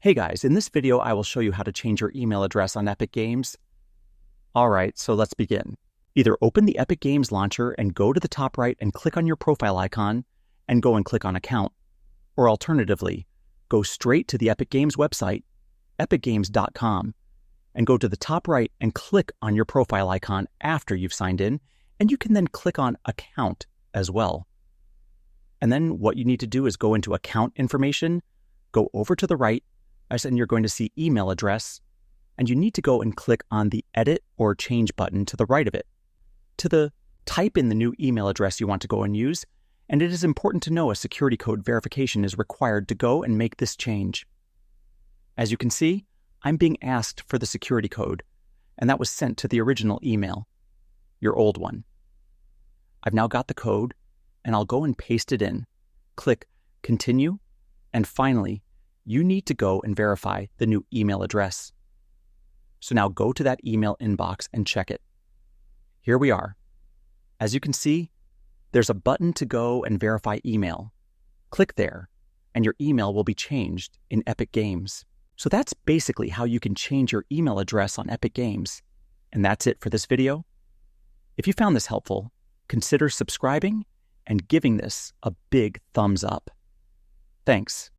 Hey guys, in this video I will show you how to change your email address on Epic Games. Alright, so let's begin. Either open the Epic Games launcher and go to the top right and click on your profile icon and go and click on Account. Or alternatively, go straight to the Epic Games website, epicgames.com, and go to the top right and click on your profile icon after you've signed in, and you can then click on Account as well. And then what you need to do is go into Account Information, go over to the right, and you're going to see Email Address, and you need to go and click on the Edit or Change button to the right of it. Type in the new email address you want to go and use, and it is important to know a security code verification is required to go and make this change. As you can see, I'm being asked for the security code, and that was sent to the original email, your old one. I've now got the code, and I'll go and paste it in. Click Continue, and finally, you need to go and verify the new email address. So now go to that email inbox and check it. Here we are. As you can see, there's a button to go and verify email. Click there, and your email will be changed in Epic Games. So that's basically how you can change your email address on Epic Games. And that's it for this video. If you found this helpful, consider subscribing and giving this a big thumbs up. Thanks.